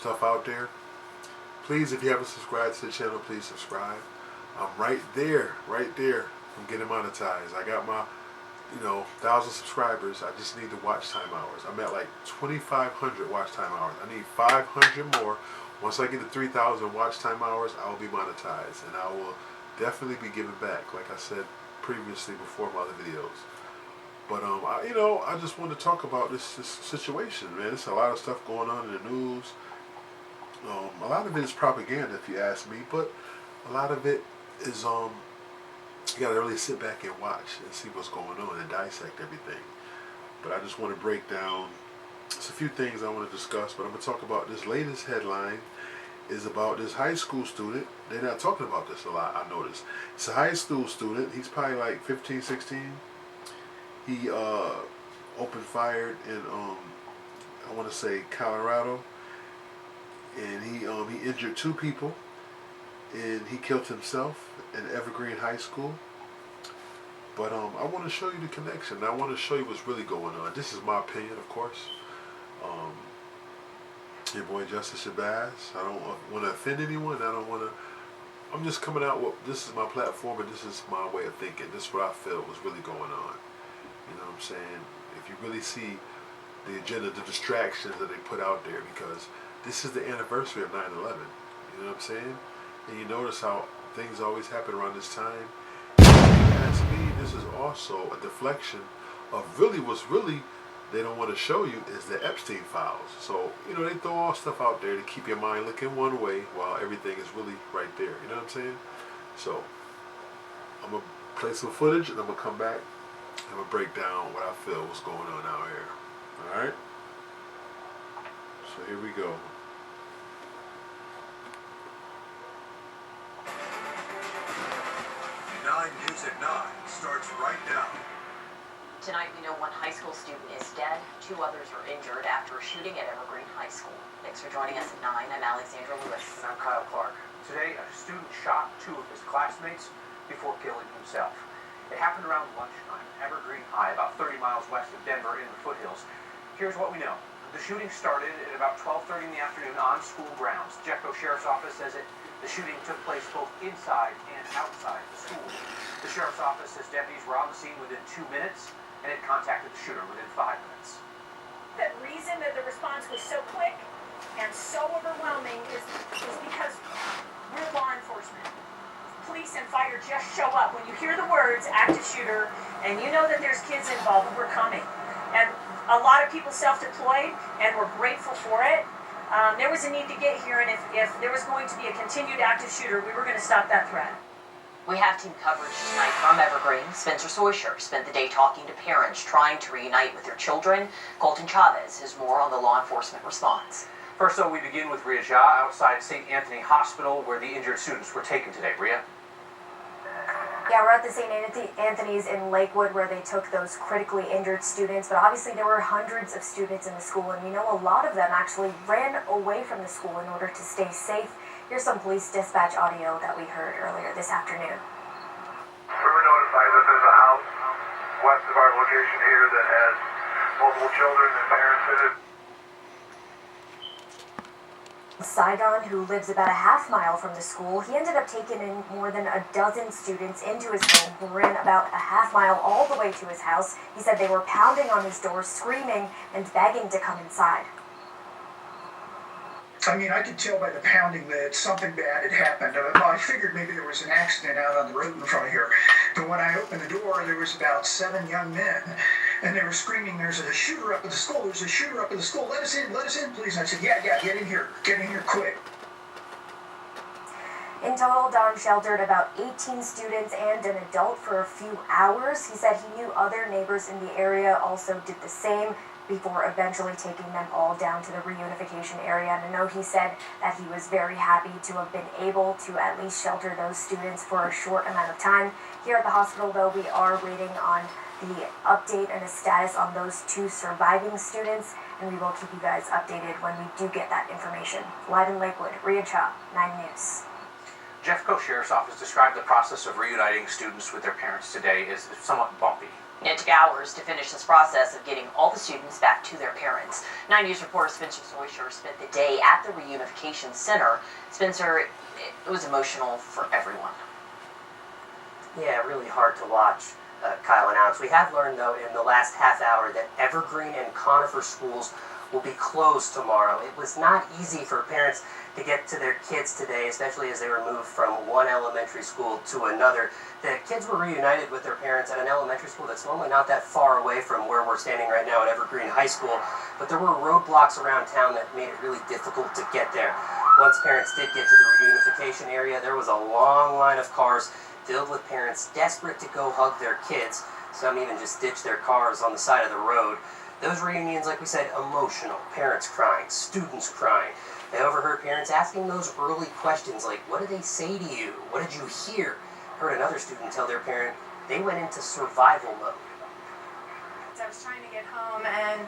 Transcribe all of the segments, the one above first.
stuff out there. Please, if you haven't subscribed to the channel, please subscribe. I'm right there from getting monetized. I got my 1,000 subscribers. I just need the watch time hours. I'm at like 2,500 watch time hours. I need 500 more. Once I get to 3,000 watch time hours, I will be monetized, and I will definitely be giving back, like I said previously before my other videos. But I just want to talk about this situation, man. There's a lot of stuff going on in the news. A lot of it is propaganda, if you ask me, but a lot of it is you gotta really sit back and watch and see what's going on and dissect everything. But I just want to break down just a few things I want to discuss. But I'm gonna talk about this latest headline is about this high school student. They're not talking about this a lot, I noticed. It's a high school student. He's probably like 15, 16. He opened fire in I want to say Colorado, and he injured 2 people, and he killed himself in Evergreen High School. But I want to show you the connection. I want to show you what's really going on. This is my opinion, of course. Your boy Justice Shabazz. I don't want to offend anyone. I don't want to. I'm just coming out with, this is my platform, and this is my way of thinking. This is what I feel was really going on. You know what I'm saying? If you really see the agenda, the distractions that they put out there, because this is the anniversary of 9/11. You know what I'm saying? And you notice how things always happen around this time. If you ask me, this is also a deflection of really what's really they don't want to show you is the Epstein files. So, they throw all stuff out there to keep your mind looking one way while everything is really right there. You know what I'm saying? So, I'm going to play some footage, and I'm going to come back and I'm going to break down what I feel was going on out here. Alright? So, here we go. News at 9 starts right now. Tonight we know one high school student is dead, 2 others are injured after a shooting at Evergreen High School. Thanks for joining us at 9. I'm Alexandra Lewis. And I'm Kyle Clark. Today, a student shot 2 of his classmates before killing himself. It happened around lunchtime at Evergreen High, about 30 miles west of Denver in the foothills. Here's what we know. The shooting started at about 12:30 in the afternoon on school grounds. Jeffco Sheriff's Office says the shooting took place both inside and outside the school. The Sheriff's Office says deputies were on the scene within 2 minutes and had contacted the shooter within 5 minutes. The reason that the response was so quick and so overwhelming is because we're law enforcement. Police and fire just show up. When you hear the words active shooter and you know that there's kids involved, we're coming. And a lot of people self-deployed, and we're grateful for it. There was a need to get here, and if there was going to be a continued active shooter, we were going to stop that threat. We have team coverage tonight from Evergreen. Spencer Soysher spent the day talking to parents trying to reunite with their children. Colton Chavez has more on the law enforcement response. First, though, we begin with Ria Jha outside St. Anthony Hospital, where the injured students were taken today. Ria? Yeah, we're at the St. Anthony's in Lakewood, where they took those critically injured students, but obviously there were hundreds of students in the school, and we know a lot of them actually ran away from the school in order to stay safe. Here's some police dispatch audio that we heard earlier this afternoon. We were notified that there's a house west of our location here that has multiple children and parents in it. Saigon, who lives about a half-mile from the school, he ended up taking in more than a dozen students into his home who ran about a half-mile all the way to his house. He said they were pounding on his door, screaming and begging to come inside. I mean, I could tell by the pounding that something bad had happened. Well, I figured maybe there was an accident out on the road in front of here. But when I opened the door, there was about 7 young men. And they were screaming, "There's a shooter up at the school, there's a shooter up at the school, let us in, please." And I said, yeah, get in here quick. In total, Don sheltered about 18 students and an adult for a few hours. He said he knew other neighbors in the area also did the same before eventually taking them all down to the reunification area. And I know he said that he was very happy to have been able to at least shelter those students for a short amount of time. Here at the hospital, though, we are waiting on the update and the status on those 2 surviving students, and we will keep you guys updated when we do get that information. Live in Lakewood, Ria Jha, 9 News. Jeffco Sheriff's Office described the process of reuniting students with their parents today as somewhat bumpy. It took hours to finish this process of getting all the students back to their parents. 9 News reporter Spencer Soysher spent the day at the reunification center. Spencer, it was emotional for everyone. Yeah, really hard to watch, Kyle and Alex. We have learned, though, in the last half hour that Evergreen and Conifer schools will be closed tomorrow. It was not easy for parents to get to their kids today, especially as they were moved from one elementary school to another. The kids were reunited with their parents at an elementary school that's normally not that far away from where we're standing right now at Evergreen High School, but there were roadblocks around town that made it really difficult to get there. Once parents did get to the reunification area, there was a long line of cars filled with parents desperate to go hug their kids. Some even just ditched their cars on the side of the road. Those reunions, like we said, emotional. Parents crying, students crying. They overheard parents asking those early questions like, what did they say to you? What did you hear? Heard another student tell their parent they went into survival mode. I was trying to get home, and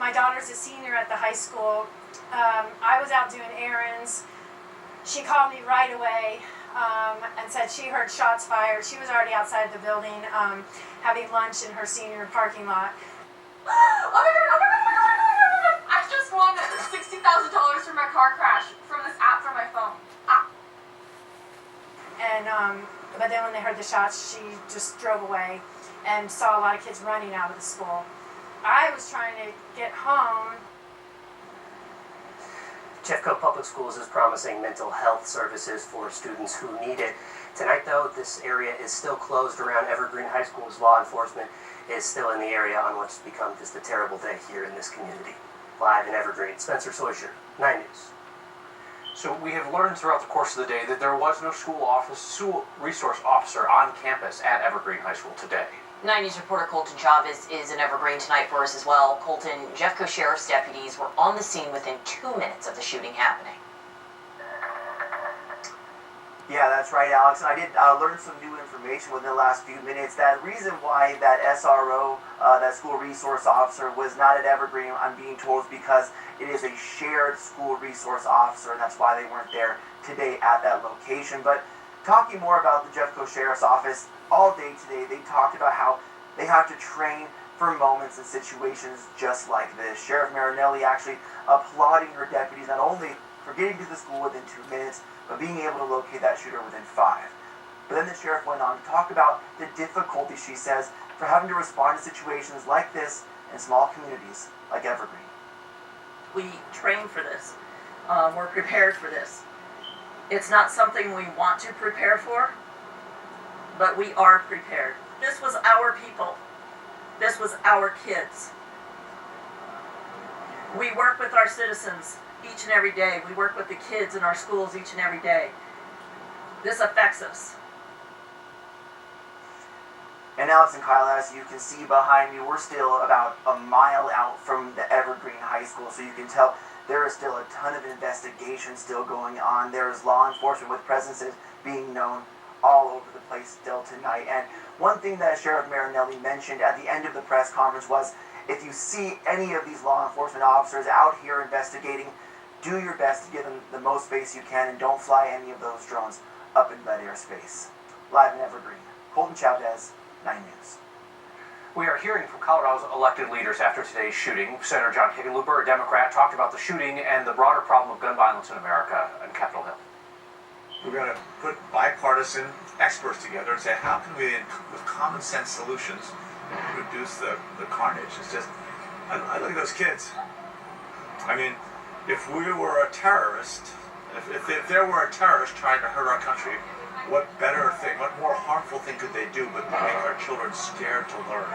my daughter's a senior at the high school. I was out doing errands. She called me right away and said she heard shots fired. She was already outside the building having lunch in her senior parking lot. Oh my god, I just won $60,000 from my car crash from this app from my phone. And but then when they heard the shots, she just drove away and saw a lot of kids running out of the school. I was trying to get home. Jeffco Public Schools is promising mental health services for students who need it. Tonight, though, this area is still closed around Evergreen High School's law enforcement is still in the area on what's become just a terrible day here in this community. Live in Evergreen, Spencer Soysher, 9 News. So we have learned throughout the course of the day that there was no school resource officer on campus at Evergreen High School today. 9 News reporter Colton Chavez is in Evergreen tonight for us as well. Colton, Jeffco Sheriff's deputies were on the scene within 2 minutes of the shooting happening. Yeah, that's right, Alex. And I did learn some new information within the last few minutes. That reason why that SRO, that school resource officer, was not at Evergreen, I'm being told, is because it is a shared school resource officer, and that's why they weren't there today at that location. But talking more about the Jeffco Sheriff's Office, all day today, they talked about how they have to train for moments and situations just like this. Sheriff Marinelli actually applauding her deputies not only for getting to the school within 2 minutes, but being able to locate that shooter within 5. But then the sheriff went on to talk about the difficulty, she says, for having to respond to situations like this in small communities like Evergreen. We train for this. We're prepared for this. It's not something we want to prepare for, but we are prepared. This was our people. This was our kids. We work with our citizens each and every day. We work with the kids in our schools each and every day. This affects us. And Alex and Kyle, as you can see behind me, we're still about a mile out from the Evergreen High School, so you can tell there is still a ton of investigation still going on. There is law enforcement with presences being known all over the place still tonight. And one thing that Sheriff Marinelli mentioned at the end of the press conference was, if you see any of these law enforcement officers out here investigating, do your best to give them the most space you can and don't fly any of those drones up in that airspace. Live in Evergreen, Colton Chavez, 9 News. We are hearing from Colorado's elected leaders after today's shooting. Senator John Hickenlooper, a Democrat, talked about the shooting and the broader problem of gun violence in America on Capitol Hill. We're going to put bipartisan experts together and say, how can we, with common sense solutions, reduce the carnage? It's just, I look at those kids. I mean, if we were a terrorist, if there were a terrorist trying to hurt our country, what better thing, what more harmful thing could they do but make our children scared to learn,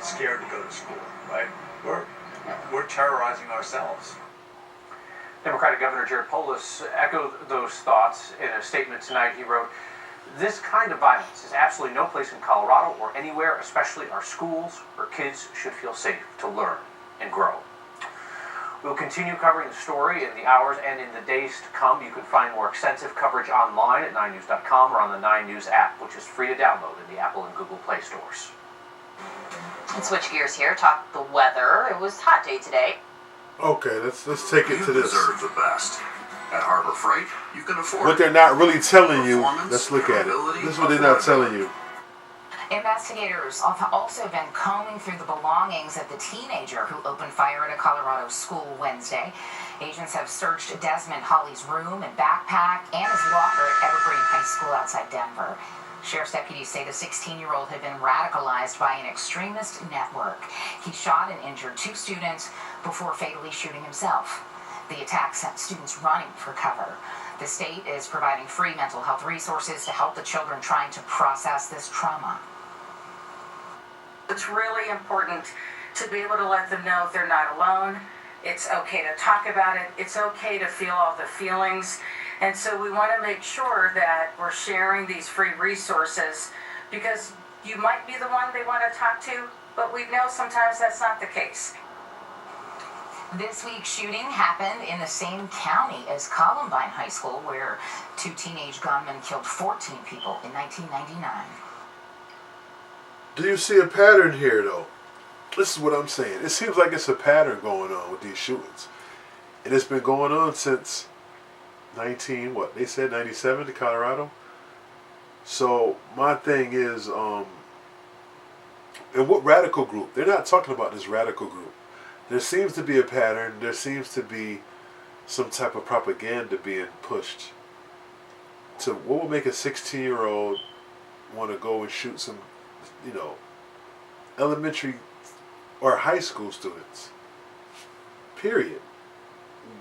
scared to go to school, right? We're terrorizing ourselves. Democratic Governor Jared Polis echoed those thoughts in a statement tonight. He wrote, "This kind of violence is absolutely no place in Colorado or anywhere, especially our schools, where kids should feel safe to learn and grow." We'll continue covering the story in the hours and in the days to come. You can find more extensive coverage online at 9news.com or on the 9 News app, which is free to download in the Apple and Google Play stores. And switch gears here, talk the weather. It was a hot day today. Okay, let's take it to this. You deserve the best. At Harbor Freight, you can afford what they're not really telling you. Let's look at it. This is what they're not telling you. Investigators have also been combing through the belongings of the teenager who opened fire at a Colorado school Wednesday. Agents have searched Desmond Holly's room and backpack and his locker at Evergreen High School outside Denver. Sheriff's deputies say the 16-year-old had been radicalized by an extremist network. He shot and injured 2 students before fatally shooting himself. The attack sent students running for cover. The state is providing free mental health resources to help the children trying to process this trauma. It's really important to be able to let them know they're not alone. It's okay to talk about it. It's okay to feel all the feelings. And so we want to make sure that we're sharing these free resources, because you might be the one they want to talk to, but we know sometimes that's not the case. This week's shooting happened in the same county as Columbine High School, where 2 teenage gunmen killed 14 people in 1999. Do you see a pattern here, though? This is what I'm saying. It seems like it's a pattern going on with these shootings. And it's been going on since 97 to Colorado. So my thing is, and what radical group? They're not talking about this radical group. There seems to be a pattern. There seems to be some type of propaganda being pushed to what will make a 16-year-old want to go and shoot some, elementary or high school students. Period.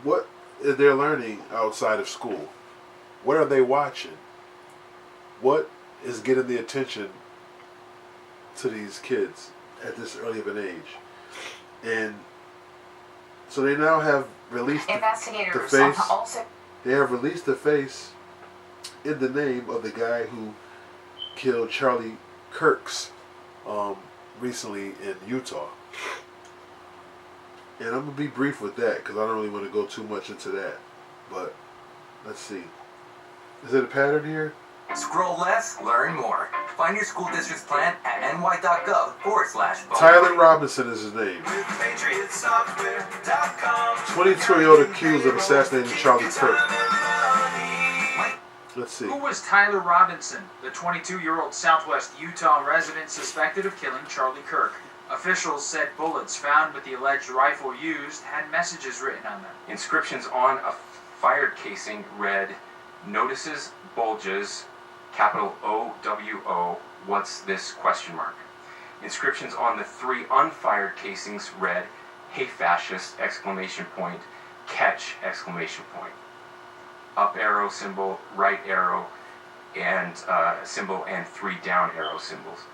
What are they learning outside of school? What are they watching? What is getting the attention to these kids at this early of an age? And so they now have released the face. They have released the face in the name of the guy who killed Charlie Kirks recently in Utah. And I'm going to be brief with that because I don't really want to go too much into that. But let's see. Is it a pattern here? Scroll less, learn more. Find your school district's plan at ny.gov/. Tyler Robinson is his name. 22-year-old accused of assassinating Charlie Kirk. Let's see. Who was Tyler Robinson, the 22-year-old Southwest Utah resident suspected of killing Charlie Kirk? Officials said bullets found with the alleged rifle used had messages written on them. Inscriptions on a fired casing read, "Notices bulges, capital OWO, what's this?" ? Inscriptions on the 3 unfired casings read, "Hey fascist!" ! Catch! ! Up arrow symbol, right arrow, and symbol, and 3 down arrow symbols.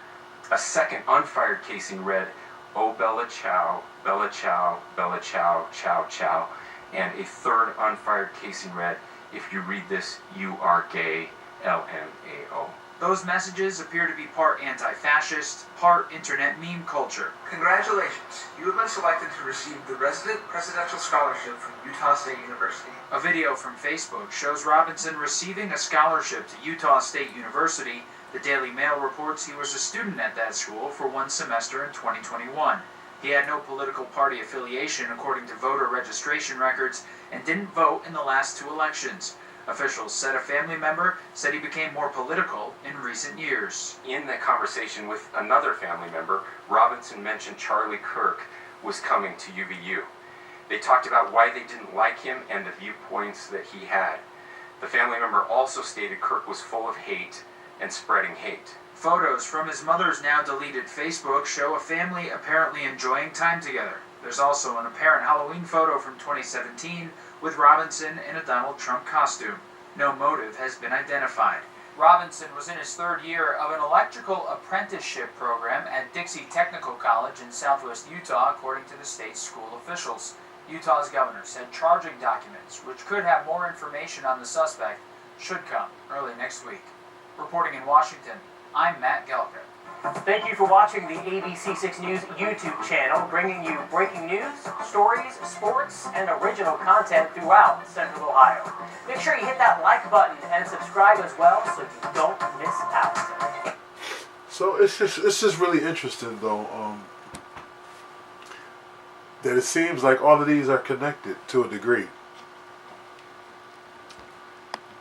A second unfired casing read, "Oh Bella Chow, Bella Chow, Bella Chow, Chow Chow," and a third unfired casing read, "If you read this, you are gay, LMAO." Those messages appear to be part anti-fascist, part internet meme culture. Congratulations, you have been selected to receive the Resident Presidential Scholarship from Utah State University. A video from Facebook shows Robinson receiving a scholarship to Utah State University. The Daily Mail reports he was a student at that school for 1 semester in 2021. He had no political party affiliation according to voter registration records and didn't vote in the last 2 elections. Officials said a family member said he became more political in recent years. In the conversation with another family member, Robinson mentioned Charlie Kirk was coming to UVU. They talked about why they didn't like him and the viewpoints that he had. The family member also stated Kirk was full of hate and spreading hate. Photos from his mother's now deleted Facebook show a family apparently enjoying time together. There's also an apparent Halloween photo from 2017 with Robinson in a Donald Trump costume. No motive has been identified. Robinson was in his 3rd year of an electrical apprenticeship program at Dixie Technical College in southwest Utah, according to the state's school officials. Utah's governor said charging documents, which could have more information on the suspect, should come early next week. Reporting in Washington, I'm Matt Gelka. Thank you for watching the ABC6 News YouTube channel, bringing you breaking news, stories, sports, and original content throughout Central Ohio. Make sure you hit that like button and subscribe as well so you don't miss out. So it's just really interesting though, that it seems like all of these are connected to a degree.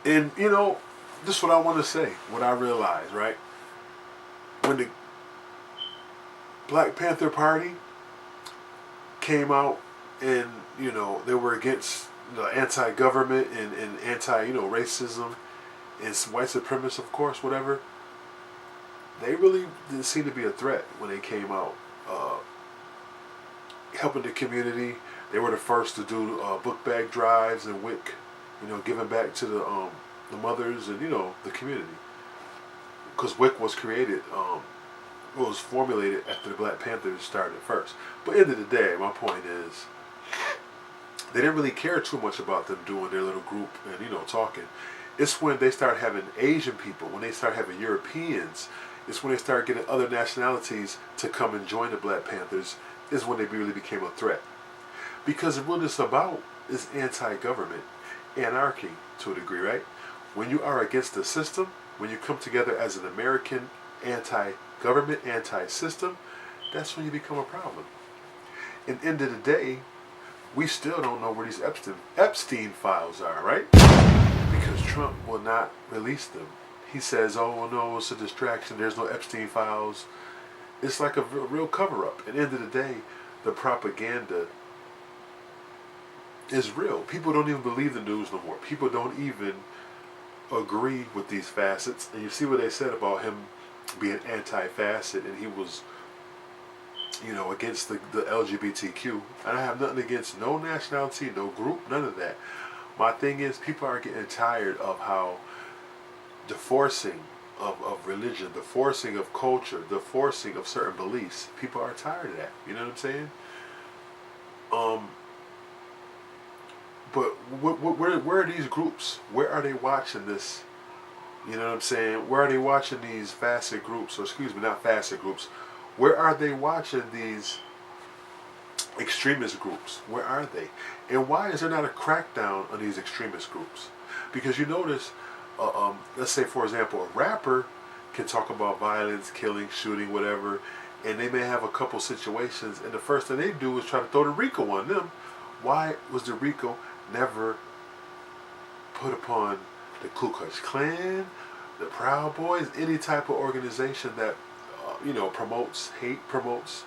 And this is what I want to say, what I realize, right? When Black Panther Party came out and, you know, they were against the anti-government and anti, you know, racism and white supremacists, of course, whatever. They really didn't seem to be a threat when they came out, helping the community. They were the first to do book bag drives and WIC, you know, giving back to the mothers and, you know, the community. Because WIC was created, was formulated after the Black Panthers started first. But end of the day, my point is, they didn't really care too much about them doing their little group and, you know, talking. It's when they start having Asian people, when they start having Europeans, it's when they start getting other nationalities to come and join the Black Panthers, is when they really became a threat. Because what it's about is anti-government, anarchy to a degree, right? When you are against the system, when you come together as an American anti-government, anti-system, that's when you become a problem. And end of the day, we still don't know where these Epstein files are, right? Because Trump will not release them. He says, oh, well, no, it's a distraction. There's no Epstein files. It's like a real cover-up. At the end of the day, the propaganda is real. People don't even believe the news no more. People don't even agree with these facets. And you see what they said about him being anti-facet, and he was, you know, against the LGBTQ. And I have nothing against no nationality, no group, none of that. My thing is, people are getting tired of how the forcing of religion, the forcing of culture, the forcing of certain beliefs. People are tired of that. You know what I'm saying? But where are these groups? Where are they watching this? You know what I'm saying? Where are they watching these facet groups? Or excuse me, not facet groups. Where are they watching these extremist groups? Where are they? And why is there not a crackdown on these extremist groups? Because you notice, let's say for example, a rapper can talk about violence, killing, shooting, whatever, and they may have a couple situations, and the first thing they do is try to throw the RICO on them. Why was the RICO never put upon the Ku Klux Klan, the Proud Boys, any type of organization that you know, promotes hate, promotes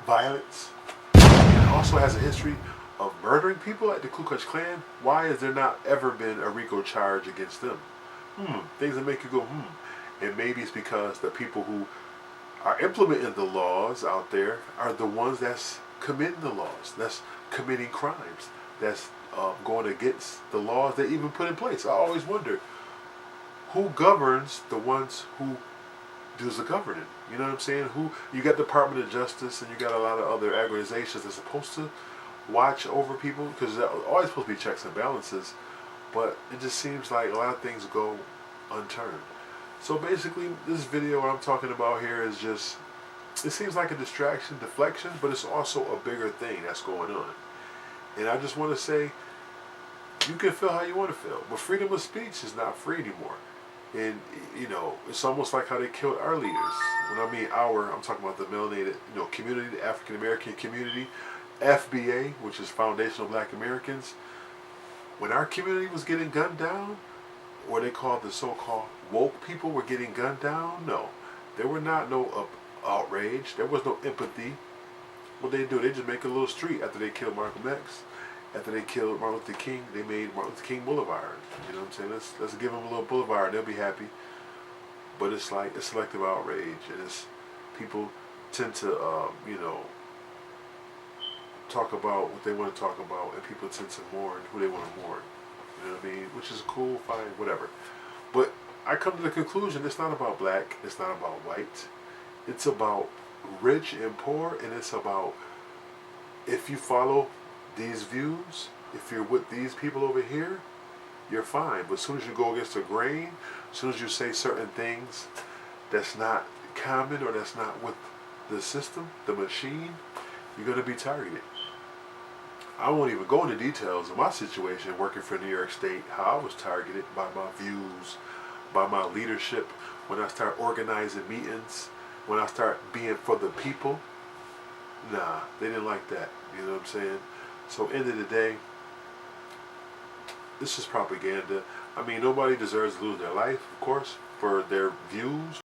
violence, and also has a history of murdering people like the Ku Klux Klan? Why has there not ever been a RICO charge against them? Things that make you go, And maybe it's because the people who are implementing the laws out there are the ones that's committing the laws, that's committing crimes, that's going against the laws they even put in place. I always wonder, who governs the ones who does the governing? You know what I'm saying? You got the Department of Justice, and you got a lot of other organizations that's supposed to watch over people, because there's always supposed to be checks and balances, but it just seems like a lot of things go unturned. So basically, this video what I'm talking about here is just, it seems like a distraction, deflection, but it's also a bigger thing that's going on. And I just want to say, you can feel how you want to feel, but freedom of speech is not free anymore. And, you know, it's almost like how they killed our leaders. When I mean our, I'm talking about the melanated, you know, community, the African American community, FBA, which is Foundational Black Americans. When our community was getting gunned down, or they called the so-called woke people were getting gunned down, no. There were not no outrage. There was no empathy. What they do, they just make a little street after they killed Malcolm X. After they killed Martin Luther King, they made Martin Luther King Boulevard. You know what I'm saying? Let's give them a little boulevard. They'll be happy. But it's like it's selective outrage, and it's people tend to you know, talk about what they want to talk about, and people tend to mourn who they want to mourn. You know what I mean? Which is cool, fine, whatever. But I come to the conclusion, it's not about black, it's not about white. It's about rich and poor, and it's about, if you follow these views, if you're with these people over here, you're fine. But as soon as you go against the grain, as soon as you say certain things that's not common or that's not with the system, the machine, you're going to be targeted. I won't even go into details of my situation working for New York State, how I was targeted by my views, by my leadership, when I start organizing meetings, when I start being for the people. Nah, they didn't like that. You know what I'm saying? So end of the day, this is propaganda. I mean, nobody deserves to lose their life, of course, for their views.